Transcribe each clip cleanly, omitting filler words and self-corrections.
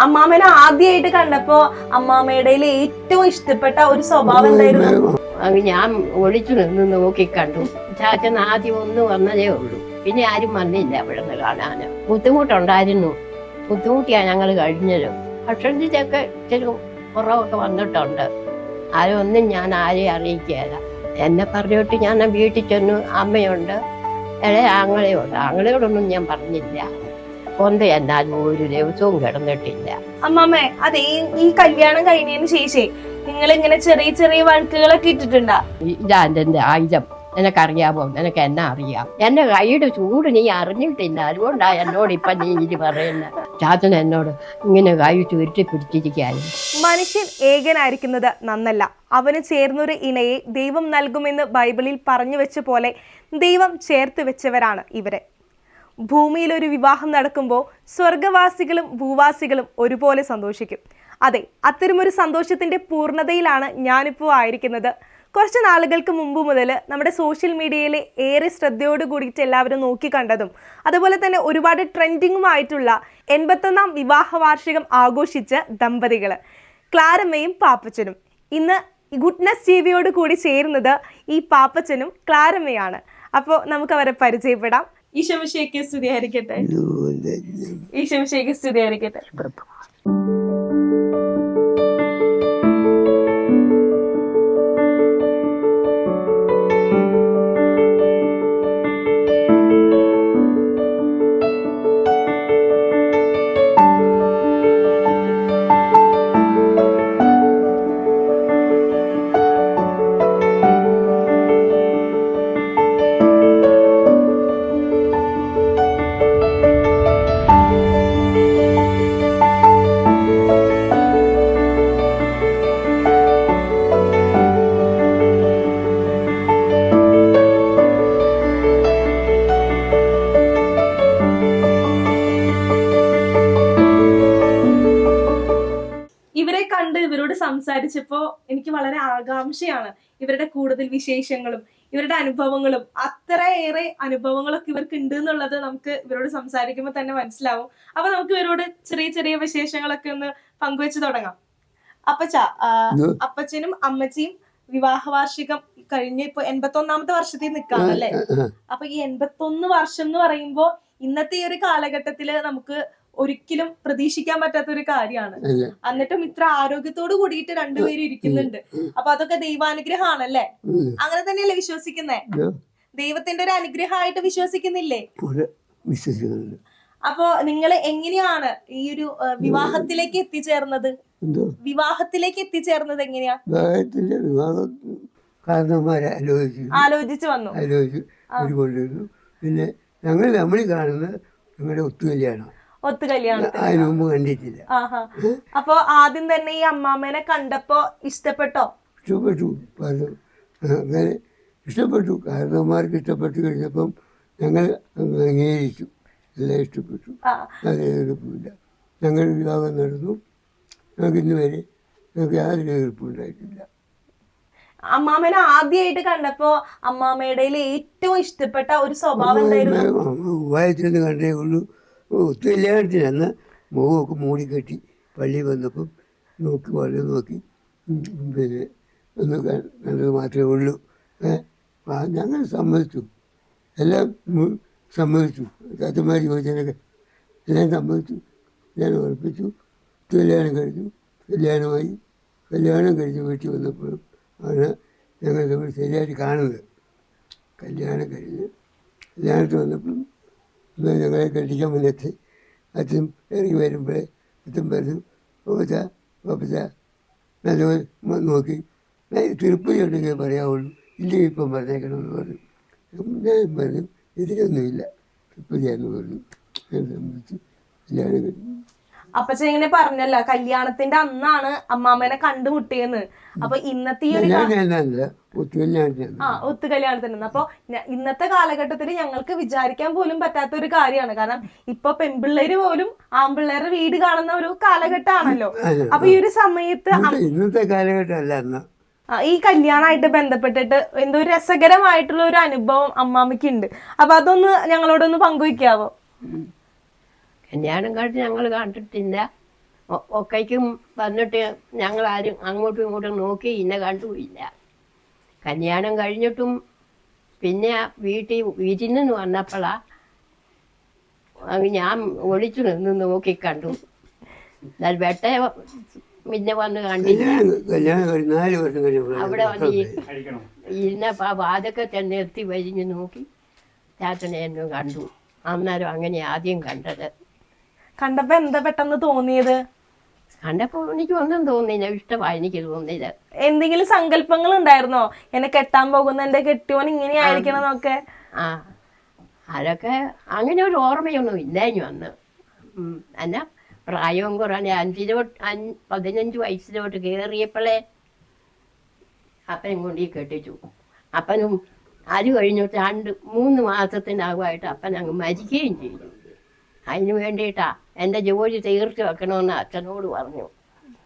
അമ്മാമ്മനെ ആദ്യമായിട്ട് കണ്ടപ്പോ അമ്മാമ്മയുടെ ഏറ്റവും ഇഷ്ടപ്പെട്ട ഒരു സ്വഭാവം എന്തായിരുന്നു? ഞാൻ ഒളിച്ചു നിന്ന് നോക്കി കണ്ടു. ചാച്ചൻ ആദ്യം ഒന്ന് വന്നതേ ഉള്ളൂ, പിന്നെ ആരും വന്നില്ല അവിടെ നിന്ന് കാണാന്. ബുദ്ധിമുട്ടുണ്ടായിരുന്നു, ബുദ്ധിമുട്ടിയാ ഞങ്ങൾ കഴിഞ്ഞത്. ഭക്ഷണത്തിലൊക്കെ ഇച്ചിരി കുറവൊക്കെ വന്നിട്ടുണ്ട്. ആരും ഒന്നും ഞാൻ ആരെയും അറിയിക്കുകയില്ല. എന്നെ പറഞ്ഞിട്ട് ഞാൻ വീട്ടിൽ ചെന്നു. അമ്മയുണ്ട്, ഇളയ ആങ്ങളെയുണ്ട്. ആങ്ങളയോടൊന്നും ഞാൻ പറഞ്ഞില്ല. കൊണ്ട് എന്നാലും ഒരു ദിവസവും കിടന്നിട്ടില്ല. അമ്മാമ്മേ, അതെ, ഈ കല്യാണം കഴിഞ്ഞതിന് ശേഷേ നിങ്ങൾ ഇങ്ങനെ ചെറിയ ചെറിയ വഴക്കുകളൊക്കെ ഇട്ടിട്ടുണ്ടാ? ഇതാ എന്റെ ആയുധം. നിനക്കറിയാമോ? നിനക്ക് എന്നാ അറിയാം? എന്റെ കൈയുടെ ചൂട് നീ അറിഞ്ഞിട്ടില്ല, അതുകൊണ്ടാ എന്നോട് ഇപ്പൊ നീ ഇത് പറയുന്നത്. ചാച്ചൻ എന്നോട് ഇങ്ങനെ കൈ ചുരുട്ടി പിടിച്ചിരിക്കാനും. മനുഷ്യൻ ഏകനായിരിക്കുന്നത് നന്നല്ല, അവന് ചേർന്നൊരു ഇണയെ ദൈവം നൽകുമെന്ന് ബൈബിളിൽ പറഞ്ഞു വെച്ച പോലെ ദൈവം ചേർത്ത് വെച്ചവരാണ് ഇവരെ. ഭൂമിയിൽ ഒരു വിവാഹം നടക്കുമ്പോൾ സ്വർഗവാസികളും ഭൂവാസികളും ഒരുപോലെ സന്തോഷിക്കും. അതെ, അത്തരമൊരു സന്തോഷത്തിന്റെ പൂർണ്ണതയിലാണ് ഞാനിപ്പോൾ ആയിരിക്കുന്നത്. കുറച്ച് നാളുകൾക്ക് മുമ്പ് മുതൽ നമ്മുടെ സോഷ്യൽ മീഡിയയിൽ ഏറെ ശ്രദ്ധയോട് കൂടിയിട്ട് എല്ലാവരും നോക്കിക്കണ്ടതും അതുപോലെ തന്നെ ഒരുപാട് ട്രെൻഡിങ്ങുമായിട്ടുള്ള 81ാം വിവാഹ വാർഷികം ആഘോഷിച്ച ദമ്പതികൾ ക്ലാരമ്മയും പാപ്പച്ചനും. ഇന്ന് ഗുഡ്നസ് ടിവിയോട് കൂടി ചേരുന്നത് ഈ പാപ്പച്ചനും ക്ലാരമ്മയാണ്. അപ്പോൾ നമുക്ക് അവരെ പരിചയപ്പെടാം. ഈശോമിശിഹായ്ക്ക് സ്തുതിയായിരിക്കട്ടെ. ഈശോമിശിഹായ്ക്ക് സ്തുതിയായിരിക്കട്ടെ. ഇവരോട് സംസാരിച്ചപ്പോ എനിക്ക് വളരെ ആകാംക്ഷയാണ്. ഇവരുടെ കൂടുതൽ വിശേഷങ്ങളും ഇവരുടെ അനുഭവങ്ങളും, അത്രയേറെ അനുഭവങ്ങളൊക്കെ ഇവർക്ക് ഉണ്ട് എന്നുള്ളത് നമുക്ക് ഇവരോട് സംസാരിക്കുമ്പോൾ തന്നെ മനസ്സിലാവും. അപ്പൊ നമുക്ക് ഇവരോട് ചെറിയ ചെറിയ വിശേഷങ്ങളൊക്കെ ഒന്ന് പങ്കുവെച്ച് തുടങ്ങാം. അപ്പച്ചനും അമ്മച്ചിയും വിവാഹ വാർഷികം കഴിഞ്ഞ് ഇപ്പൊ 81ാമത്തെ വർഷത്തിൽ നിൽക്കാണല്ലേ? അപ്പൊ ഈ 81 വർഷം എന്ന് പറയുമ്പോ ഇന്നത്തെ ഈ ഒരു കാലഘട്ടത്തില് നമുക്ക് ഒരിക്കലും പ്രതീക്ഷിക്കാൻ പറ്റാത്ത ഒരു കാര്യമാണ്. എന്നിട്ടും ഇത്ര ആരോഗ്യത്തോട് കൂടിയിട്ട് രണ്ടുപേരും ഇരിക്കുന്നുണ്ട്. അപ്പൊ അതൊക്കെ ദൈവാനുഗ്രഹമാണല്ലേ? അങ്ങനെ തന്നെയല്ലേ വിശ്വസിക്കുന്നേ? ദൈവത്തിന്റെ ഒരു അനുഗ്രഹമായിട്ട് വിശ്വസിക്കുന്നില്ലേ? അപ്പൊ നിങ്ങൾ എങ്ങനെയാണ് ഈ ഒരു വിവാഹത്തിലേക്ക് എത്തിച്ചേർന്നത്? എങ്ങനെയാ? ആലോചിച്ചു വന്നു. പിന്നെ ഞങ്ങൾ നമ്മൾ കാണുന്നത് ഞങ്ങളുടെ ഒത്തുകല്യാണം മുമ്പ് കണ്ടിട്ടില്ല. അപ്പൊ ആദ്യം തന്നെ ഈ അമ്മാമ്മേനെ കണ്ടപ്പോ ഇഷ്ടപ്പെട്ടോ? അങ്ങനെ ഇഷ്ടപ്പെട്ടു. കാരണവന്മാർക്ക് ഇഷ്ടപ്പെട്ടു കഴിഞ്ഞപ്പം ഞങ്ങൾ അംഗീകരിച്ചു. എല്ലാം ഇഷ്ടപ്പെട്ടു. അതെഴുപ്പില്ല. ഞങ്ങൾ വിവാഹം നടന്നു. ഞങ്ങൾക്ക് ഇന്ന് വരെ ഞങ്ങൾക്ക് യാതൊരു എതിർപ്പുണ്ടായിട്ടില്ല. അമ്മാമ്മേനെ ആദ്യമായിട്ട് കണ്ടപ്പോ അമ്മാമ്മയുടെ ഏറ്റവും ഇഷ്ടപ്പെട്ട ഒരു സ്വഭാവം എന്തായിരുന്നു? വായത്തിലൊന്ന് കണ്ടേ ഉള്ളൂ. ഒത്തുകല്യാണത്തിന് അന്ന് മുഖമൊക്കെ മൂടിക്കെട്ടി പള്ളി വന്നപ്പം വളരെ നോക്കി പിന്നെ ഒന്ന് കണ്ടത് മാത്രമേ ഉള്ളൂ. ഞങ്ങൾ സമ്മതിച്ചു, എല്ലാം സമ്മതിച്ചു. ചാച്ചന്മാർ ചോദിച്ചതിനൊക്കെ എല്ലാം സമ്മതിച്ചു. ഞാൻ ഉറപ്പിച്ചു. ഒത്തുകല്യാണം കഴിഞ്ഞു. കല്യാണം കഴിഞ്ഞ് വീട്ടിൽ വന്നപ്പോഴും ആണ് ഞങ്ങൾ തമ്മിൽ ശരിയായിട്ട് കാണുന്നത്. കല്യാണത്തിൽ വന്നപ്പോഴും ഞങ്ങളെ കെട്ടിക്കാൻ മുന്നേറ്റ് അച്ഛൻ ഇറങ്ങി വരുമ്പോഴേ അച്ഛൻ പറഞ്ഞു, പാപ്പച്ച നല്ലപോലെ നോക്കി തിരുപ്പതി ഉണ്ടെങ്കിൽ പറയാവുള്ളൂ, ഇല്ലെങ്കിൽ ഇപ്പം പറഞ്ഞേക്കണമെന്ന് പറഞ്ഞു. ഞാൻ പറഞ്ഞു ഇതിലൊന്നുമില്ല, തിരുപ്പതിയാന്ന് പറഞ്ഞു. ഞാൻ സംബന്ധിച്ച് കല്യാണം കഴിഞ്ഞു. അപ്പച്ചൻ ഇങ്ങനെ പറഞ്ഞല്ല, കല്യാണത്തിന്റെ അന്നാണ് അമ്മാമ്മേനെ കണ്ടുമുട്ടിയെന്ന്. അപ്പൊ ഇന്നത്തെ ഈ ഒത്തുകല്യാണത്തിന് അപ്പൊ ഇന്നത്തെ കാലഘട്ടത്തിൽ ഞങ്ങൾക്ക് വിചാരിക്കാൻ പോലും പറ്റാത്ത ഒരു കാര്യമാണ്. കാരണം ഇപ്പൊ പെൺപിള്ളേര് പോലും ആൺപിള്ളേരുടെ വീട് കാണുന്ന ഒരു കാലഘട്ടമാണല്ലോ. അപ്പൊ ഈ ഒരു സമയത്ത് ഇന്നത്തെ കാലഘട്ടമല്ല, ഈ കല്യാണമായിട്ട് ബന്ധപ്പെട്ടിട്ട് എന്തോ രസകരമായിട്ടുള്ള ഒരു അനുഭവം അമ്മാമ്മയ്ക്ക് ഉണ്ട്. അപ്പൊ അതൊന്ന് ഞങ്ങളോടൊന്ന് പങ്കുവയ്ക്കാവോ? കല്യാണം കഴിഞ്ഞ് ഞങ്ങൾ കണ്ടിട്ടില്ല. ഒക്കയ്ക്കും വന്നിട്ട് ഞങ്ങളാരും അങ്ങോട്ടും ഇങ്ങോട്ടും നോക്കി ഇന്നെ കണ്ടുമില്ല. കല്യാണം കഴിഞ്ഞിട്ടും പിന്നെ വീട്ടിൽ വിരുന്നിന് വന്നപ്പോഴാണ് ഞാൻ ഒളിച്ചു നിന്ന് നോക്കി കണ്ടു. എന്നാൽ വെട്ട പിന്നെ വന്ന് കണ്ടില്ല. കല്യാണം കഴിഞ്ഞ് 4 വർഷം അവിടെ വന്ന് കഴിഞ്ഞപ്പോൾ ഇരുന്നപ്പോൾ ആ വാതൊക്കെ തന്നെ എത്തി വരിഞ്ഞ് നോക്കി ചാച്ചനെ എന്നും കണ്ടു. അന്നേരം അങ്ങനെ ആദ്യം കണ്ടത്. കണ്ടപ്പോ എന്താ പെട്ടെന്ന് തോന്നിയത്? കണ്ടപ്പോൾ എനിക്ക് ഒന്നും തോന്നിയില്ല, ഇഷ്ടമായി എനിക്ക് തോന്നിയത്. എന്തെങ്കിലും സങ്കല്പങ്ങൾ ഉണ്ടായിരുന്നോ? എന്നെ കെട്ടാൻ പോകുന്ന എന്റെ കെട്ടിയോൻ ഇങ്ങനെ ആയിരിക്കണം എന്നൊക്കെ? ആ, അതൊക്കെ അങ്ങനെ ഒരു ഓർമ്മയൊന്നും ഇല്ല ഇനി വന്ന്. എന്നാ പ്രായവും കുറഞ്ഞ 15 വയസ്സിലോട്ട് കയറിയപ്പോഴേ അപ്പനും കൊണ്ട് കെട്ടിച്ചു. അപ്പനും അത് കഴിഞ്ഞിട്ട് 2-3 മാസത്തിനകമായിട്ട് അപ്പൻ അങ്ങ് മരിക്കുകയും ചെയ്തു. അതിന് വേണ്ടിയിട്ടാ എൻ്റെ ജോലി തീർത്ത് വെക്കണമെന്ന് അച്ഛനോട് പറഞ്ഞു,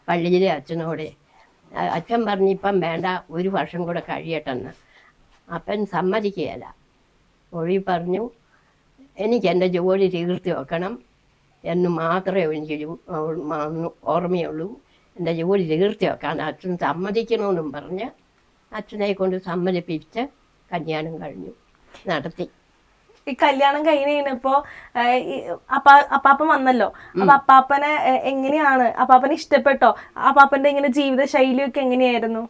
പള്ളിയിലെ അച്ഛനോട്. അച്ഛൻ പറഞ്ഞു ഇപ്പം വേണ്ട, 1 വർഷം കൂടെ കഴിയട്ടെന്ന്. അപ്പൻ സമ്മതിക്കുകയില്ല. ഒഴി പറഞ്ഞു എനിക്ക് എൻ്റെ ജോലി തീർത്ത് വെക്കണം എന്ന് മാത്രമേ എനിക്ക് ഓർമ്മയുള്ളൂ. എൻ്റെ ജോലി തീർത്ത് വെക്കാൻ അച്ഛൻ സമ്മതിക്കണമെന്നും പറഞ്ഞ് അച്ഛനെ കൊണ്ട് സമ്മതിപ്പിച്ച് കല്യാണം കഴിഞ്ഞു, നടത്തി. ഈ കല്യാണം കഴിഞ്ഞപ്പോ അപ്പാപ്പൻ വന്നല്ലോ. അപ്പൊ അപ്പാപ്പനെ എങ്ങനെയാണ്, അപ്പാപ്പനെ ഇഷ്ടപ്പെട്ടോ? അപ്പാപ്പന്റെ ഇങ്ങനെ ജീവിത ശൈലിയൊക്കെ എങ്ങനെയായിരുന്നു?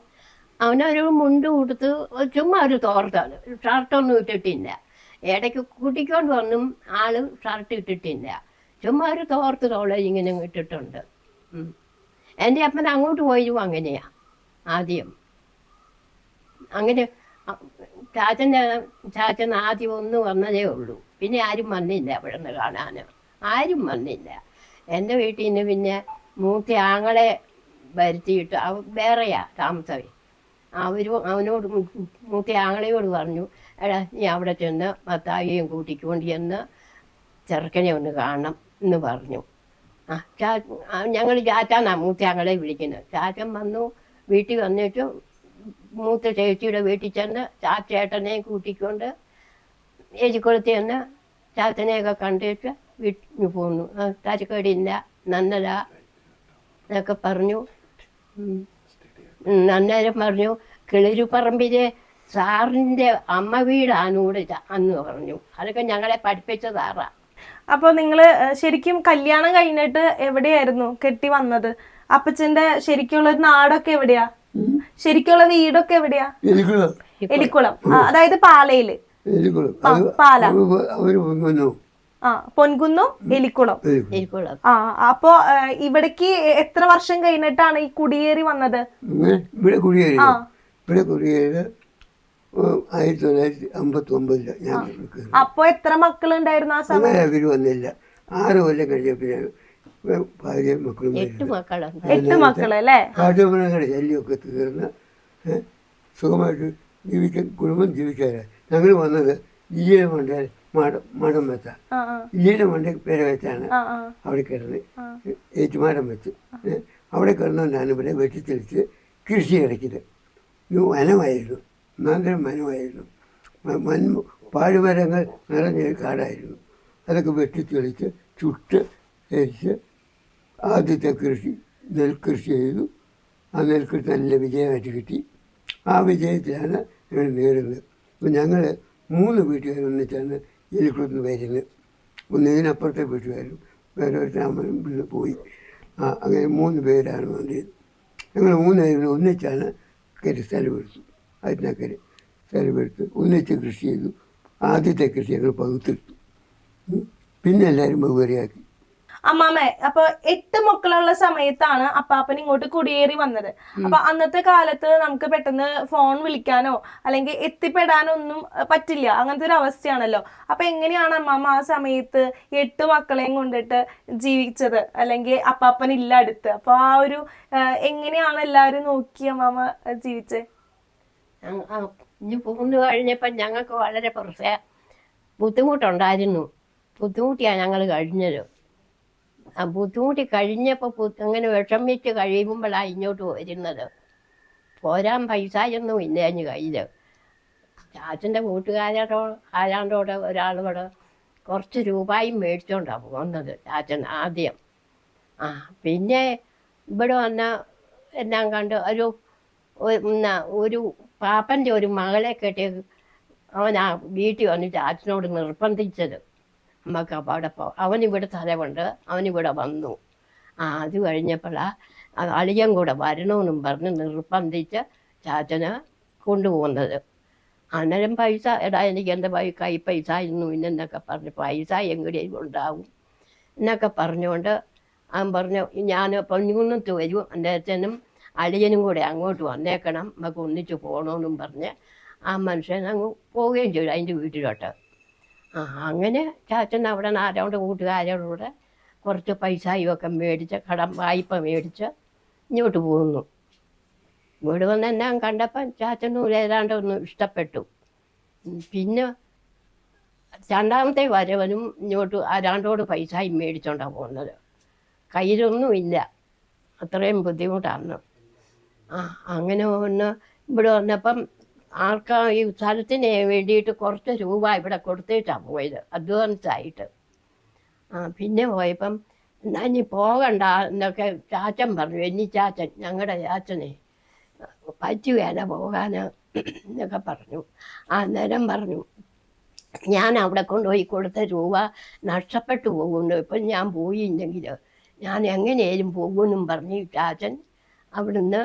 അവനൊരു മുണ്ട് കൊടുത്ത് ചുമ്മാ ഒരു തോർത്താണ്, ഷർട്ടൊന്നും ഇട്ടിട്ടില്ല. ഇടയ്ക്ക് കൂട്ടിക്കൊണ്ട് വന്നും ആള് ഷർട്ട് ഇട്ടിട്ടില്ല, ചുമ്മാ ഒരു തോർത്ത് തോളെ ഇങ്ങനെ ഇട്ടിട്ടുണ്ട്. എൻ്റെ അപ്പൻ അങ്ങോട്ട് പോയതും അങ്ങനെയാ. ആദ്യം അങ്ങനെ ചാച്ചൻ ആദ്യം ഒന്ന് വന്നതേ ഉള്ളൂ. പിന്നെ ആരും വന്നില്ല അവിടെ നിന്ന് കാണാൻ, ആരും വന്നില്ല. എൻ്റെ വീട്ടിൽ നിന്ന് പിന്നെ മൂത്ത ആങ്ങളെ വരുത്തിയിട്ട് വേറെയാ താമസമേ. അവനോട് മൂത്ത ആങ്ങളയോട് പറഞ്ഞു, എടാ നീ അവിടെ ചെന്ന് ഭർത്താവിയെയും കൂട്ടിക്കൊണ്ട് ചെന്ന് ചെറുക്കനെ ഒന്ന് കാണണം എന്ന് പറഞ്ഞു. ഞങ്ങൾ ചാച്ചാന്നാണ് മൂത്ത ആങ്ങളെ വിളിക്കുന്നത്. ചാച്ചൻ വന്നു, വീട്ടിൽ വന്നിട്ട് മൂത്ത ചേച്ചിയുടെ വീട്ടിൽ ചെന്ന് ചേട്ടനെയും കൂട്ടിക്കൊണ്ട് ഏച്ചിക്കുളത്ത് ചെന്ന് ചാച്ചനെയൊക്കെ കണ്ടിട്ട് വീട്ടിൽ പോന്നു. തരക്കേടില്ല, നന്നതാ എന്നൊക്കെ പറഞ്ഞു. അന്നേരം പറഞ്ഞു കിളിരുപറമ്പിലെ സാറിൻ്റെ അമ്മ വീടാണൂടെ അന്ന് പറഞ്ഞു. അതൊക്കെ ഞങ്ങളെ പഠിപ്പിച്ച സാറാ. അപ്പോൾ നിങ്ങൾ ശരിക്കും കല്യാണം കഴിഞ്ഞിട്ട് എവിടെയായിരുന്നു കെട്ടി വന്നത്? അപ്പച്ചന്റെ ശരിക്കുള്ള ഒരു നാടൊക്കെ എവിടെയാ? ശരിക്കുള്ള വീടൊക്കെ എവിടെയാ? എലിക്കുളം. അതായത് പാലയില്. പാല, പൊൻകുന്നം, എലിക്കുളം. അപ്പോ ഇവിടേക്ക് എത്ര വർഷം കഴിഞ്ഞിട്ടാണ് ഈ കുടിയേറി വന്നത്? ഇവിടെ കുടിയേറി 1959 ഞാൻ. അപ്പൊ എത്ര മക്കളുണ്ടായിരുന്നു ആ സമയം? അവര് വന്നില്ല. 6 കൊല്ലം കഴിഞ്ഞപ്പോൾ ഭാര്യ മക്കളും 8 മക്കളല്ലേ? കാട്ടുമൃഗങ്ങളുടെ ശല്യമൊക്കെ തീർന്ന് സുഖമായിട്ട് ജീവിക്കാൻ, കുടുംബം ജീവിക്കാതെ ഞങ്ങൾ വന്നത് ജില്ലയുടെ മണ്ടയിൽ മഠം വെച്ച, ജില്ലയുടെ മണ്ടയിൽ പേര വെച്ചാണ് അവിടെ കിടന്ന് ഏറ്റുമാരം വെച്ച് അവിടെ കിടന്നുകൊണ്ടാണ് ഇവിടെ വെട്ടിത്തെളിച്ച് കൃഷി ഇറക്കിയത്. വനമായിരുന്നു, ഒന്നാന്തരം വനമായിരുന്നു. പാഴ്മരങ്ങൾ നിറഞ്ഞൊരു കാടായിരുന്നു. അതൊക്കെ വെട്ടിത്തെളിച്ച് ചുട്ട് എരിച്ച് ആദ്യത്തെ നെൽകൃഷി ചെയ്തു. ആ നെൽകൃഷി നല്ല വിജയമായിട്ട് കിട്ടി. ആ വിജയത്തിലാണ് ഞങ്ങൾ നേടുന്നത്. അപ്പോൾ ഞങ്ങൾ 3 വീട്ടുകാർ ഒന്നിച്ചാണ് എലിക്കുളത്ത് വരുന്നത്. ഒന്ന് ഇതിനപ്പുറത്തെ വീട്ടുകാരും വേറെ ഒരു താമസം പോയി. അങ്ങനെ 3 പേരാണ് വന്നത്. ഞങ്ങൾ 3 പേരും ഒന്നിച്ചാണ് സ്ഥലമെടുത്തു. അതിനക്കരെ സ്ഥലമെടുത്ത് ഒന്നിച്ച് കൃഷി ചെയ്തു. ആദ്യത്തെ കൃഷി ഞങ്ങൾ പകുത്തെടുത്തു. പിന്നെ എല്ലാവരും വെവ്വേറെയാക്കി. അമ്മാമ്മ, അപ്പൊ 8 മക്കളുള്ള സമയത്താണ് അപ്പാപ്പൻ ഇങ്ങോട്ട് കുടിയേറി വന്നത്. അപ്പൊ അന്നത്തെ കാലത്ത് നമുക്ക് പെട്ടെന്ന് ഫോൺ വിളിക്കാനോ അല്ലെങ്കിൽ എത്തിപ്പെടാനോ ഒന്നും പറ്റില്ല, അങ്ങനത്തെ ഒരു അവസ്ഥയാണല്ലോ. അപ്പൊ എങ്ങനെയാണ് അമ്മാമ്മ ആ സമയത്ത് 8 മക്കളെയും കൊണ്ടിട്ട് ജീവിച്ചത്? അല്ലെങ്കിൽ അപ്പാപ്പൻ ഇല്ല അടുത്ത്, അപ്പൊ ആ ഒരു എങ്ങനെയാണ് എല്ലാവരും നോക്കി അമ്മാമ്മ ജീവിച്ചത്? ഇനി പോന്നു കഴിഞ്ഞപ്പോൾ ഞങ്ങൾക്ക് വളരെ ബുദ്ധിമുട്ടുണ്ടായിരുന്നു. ബുദ്ധിമുട്ടിയാണ് ഞങ്ങൾ കഴിഞ്ഞത്. ആ ബുദ്ധിമുട്ടി കഴിഞ്ഞപ്പോൾ അങ്ങനെ വിഷമിച്ച് കഴിയുമ്പോഴാണ് ഇങ്ങോട്ട് വരുന്നത്. പോരാൻ പൈസയൊന്നും ഇല്ല എൻ്റെ കയ്യിൽ. ചാച്ചൻ്റെ ആരാണ്ടോടെ ഒരാളോട് കുറച്ച് രൂപയും മേടിച്ചോണ്ടാണ് പോകുന്നത് ചാച്ചൻ ആദ്യം. ആ പിന്നെ ഇവിടെ വന്ന എല്ലാം കണ്ട് ഒരു പാപ്പൻ്റെ ഒരു മകളെ കെട്ടി അവൻ ആ വീട്ടിൽ വന്നിട്ട് അച്ഛനോട് നിർബന്ധിച്ചത് നമുക്ക് അവിടെ അവനിവിടെ സ്ഥലമുണ്ട്, അവനിവിടെ വന്നു. അത് കഴിഞ്ഞപ്പോഴാണ് അളിയൻ കൂടെ വരണമെന്നും പറഞ്ഞ് നിർബന്ധിച്ച് ചാച്ചനെ കൊണ്ടുപോകുന്നത്. അന്നേരം പൈസ, എടാ എനിക്ക് എൻ്റെ കൈ പൈസ ഒന്നും ഇല്ലെന്നൊക്കെ പറഞ്ഞ്, പൈസ എങ്ങനെയും ഉണ്ടാവും എന്നൊക്കെ പറഞ്ഞുകൊണ്ട് അവൻ പറഞ്ഞു, ഞാൻ പൊന്നുകുന്നത്ത് വരും, എൻ്റെ അച്ഛനും അളിയനും കൂടെ അങ്ങോട്ട് വന്നേക്കണം, നമുക്ക് ഒന്നിച്ച് പോകണമെന്നും പറഞ്ഞ് ആ മനുഷ്യൻ അങ്ങ് പോവുകയും ചെയ്തു അതിൻ്റെ വീട്ടിലോട്ട്. അങ്ങനെ ചാച്ചൻ അവിടെ ആരോട് കൂട്ടുകാരോടുകൂടെ കുറച്ച് പൈസയും ഒക്കെ മേടിച്ച് വായ്പ മേടിച്ച് ഇങ്ങോട്ട് പോകുന്നു. ഇവിടെ വന്ന് എന്നെ കണ്ടപ്പം ചാച്ചനും ഏതാണ്ട് ഒന്ന് ഇഷ്ടപ്പെട്ടു. പിന്നെ രണ്ടാമത്തെ വരവനും ഇങ്ങോട്ട് ആരാണ്ടോട് പൈസയും മേടിച്ചോണ്ടാണ് പോകുന്നത്. കയ്യിലൊന്നുമില്ല, അത്രയും ബുദ്ധിമുട്ടാണ്. അങ്ങനെ ഒന്ന് ഇവിടെ വന്നപ്പം ഈ സ്ഥലത്തിന് വേണ്ടിയിട്ട് കുറച്ച് രൂപ ഇവിടെ കൊടുത്തിട്ടാണ് പോയത്, അഡ്വാൻസായിട്ട്. പിന്നെ പോയപ്പം എന്നാ ഇനി പോകണ്ട എന്നൊക്കെ ചാച്ചൻ പറഞ്ഞു. ചാച്ചൻ, ഞങ്ങളുടെ ചാച്ചനെ പറ്റുകയില്ല പോകാൻ എന്നൊക്കെ പറഞ്ഞു. അന്നേരം പറഞ്ഞു, ഞാൻ അവിടെ കൊണ്ടുപോയി കൊടുത്ത രൂപ നഷ്ടപ്പെട്ടു പോകുന്നു, ഇപ്പം ഞാൻ പോയില്ലെങ്കിൽ ഞാൻ എങ്ങനെയായാലും പോകുമെന്നും പറഞ്ഞ് ചാച്ചൻ അവിടുന്ന്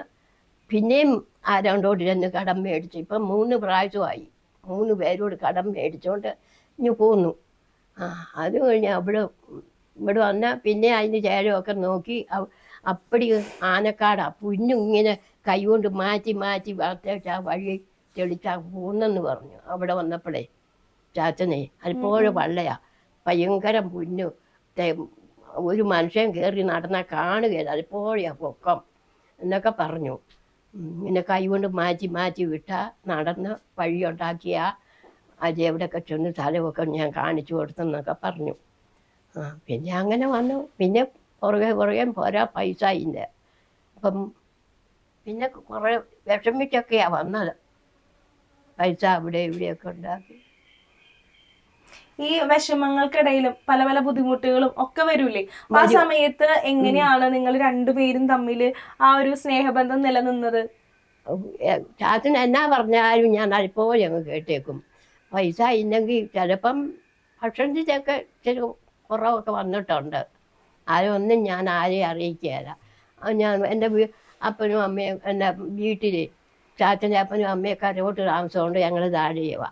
പിന്നെയും ആരോണ്ടോട് ചെന്ന് കടം മേടിച്ചു. ഇപ്പം 3 പ്രാവശ്യമായി 3 പേരോട് കടം മേടിച്ചോണ്ട് ഇനി പോന്നു. അത് കഴിഞ്ഞ് ഇവിടെ വന്നാൽ പിന്നെ അതിന് ചേരമൊക്കെ നോക്കി അപ്പടി ആനക്കാടാ പുന്നിങ്ങനെ കൈകൊണ്ട് മാറ്റി മാറ്റി ആ വഴി തെളിച്ചാ പോകുന്നെന്ന് പറഞ്ഞു. അവിടെ വന്നപ്പോഴേ ചാച്ചനെ അല്പോഴും വള്ളയാ, ഭയങ്കര പുന്നു, ഒരു മനുഷ്യൻ കയറി നടന്നാൽ കാണുകയില്ല, അല്പോഴാ പൊക്കം എന്നൊക്കെ പറഞ്ഞു. ഇങ്ങനെ കൈകൊണ്ട് മാറ്റി മാറ്റി വിട്ടാൽ നടന്ന് വഴിയുണ്ടാക്കിയ എവിടെയൊക്കെ ചെന്ന് സ്ഥലമൊക്കെ ഞാൻ കാണിച്ചു കൊടുത്തെന്നൊക്കെ പറഞ്ഞു. പിന്നെ അങ്ങനെ വന്നു. പിന്നെ പുറകെ പോരാ പൈസ ഇല്ല. അപ്പം പിന്നെ കുറേ വിഷമിച്ചൊക്കെയാണ് വന്നത്, പൈസ അവിടെ ഇവിടെയൊക്കെ ഉണ്ടാക്കി. ഈ വിഷമങ്ങൾക്കിടയിലും പല പല ബുദ്ധിമുട്ടുകളും ഒക്കെ വരൂലേ? ആ സമയത്ത് എങ്ങനെയാണ് നിങ്ങൾ രണ്ടുപേരും തമ്മിൽ ആ ഒരു സ്നേഹബന്ധം നിലനിന്നത്? ചാച്ചൻ എന്നാ പറഞ്ഞാലും ഞാൻ അല്പോലെ അങ്ങ് കേട്ടേക്കും. പൈസ ഇല്ലെങ്കിൽ ചിലപ്പം ഭക്ഷണത്തിനൊക്കെ ഇച്ചിരി കുറവൊക്കെ വന്നിട്ടുണ്ട്. ഒന്നും ഞാൻ ആരെയും അറിയിക്കുകയില്ല. ഞാൻ എൻ്റെ അപ്പനും അമ്മയും എൻ്റെ വീട്ടിൽ ചാച്ചൻ്റെ അപ്പനും അമ്മയൊക്കെ അരോട്ട് താമസമുണ്ട്, ഞങ്ങൾ താഴെയുക.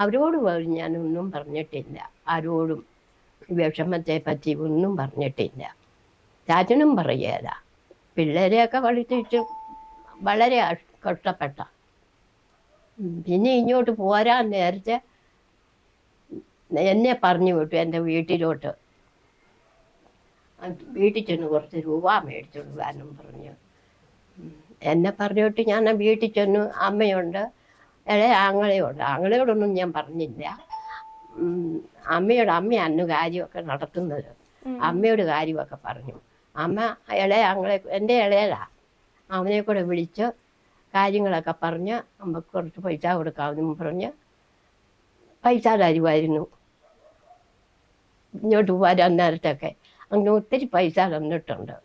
അവരോട് പോലും ഞാനൊന്നും പറഞ്ഞിട്ടില്ല, ആരോടും വിഷമത്തെ പറ്റി ഒന്നും പറഞ്ഞിട്ടില്ല. ചാച്ചനും പറയുകയില്ല. പിള്ളേരെയൊക്കെ പഠിപ്പിച്ച് വളരെ കഷ്ടപ്പെട്ട. പിന്നെ ഇങ്ങോട്ട് പോരാൻ നേരത്തെ എന്നെ പറഞ്ഞു വിട്ടു എൻ്റെ വീട്ടിലോട്ട്. വീട്ടിൽ ചെന്ന് കുറച്ച് രൂപ മേടിച്ചോണ്ട് വരാനും പറഞ്ഞു. എന്നെ പറഞ്ഞിട്ട് ഞാൻ വീട്ടിൽ ചെന്നു. അമ്മയുണ്ട്, ഇളയ ആങ്ങളയുണ്ട്. ആങ്ങളയോടൊന്നും ഞാൻ പറഞ്ഞില്ല. അമ്മ അന്ന് കാര്യമൊക്കെ നടത്തുന്നത്, അമ്മയോട് കാര്യമൊക്കെ പറഞ്ഞു. അമ്മ എൻ്റെ ഇളയതാ, അവനെ കൂടെ വിളിച്ച് കാര്യങ്ങളൊക്കെ പറഞ്ഞ് നമുക്ക് കുറച്ച് പൈസ കൊടുക്കാമെന്നും പറഞ്ഞ് പൈസ തരുമായിരുന്നു. ഇങ്ങോട്ട് വരാൻ നേരത്തൊക്കെ അങ്ങനെ ഒത്തിരി പൈസ തന്നിട്ടുണ്ട്.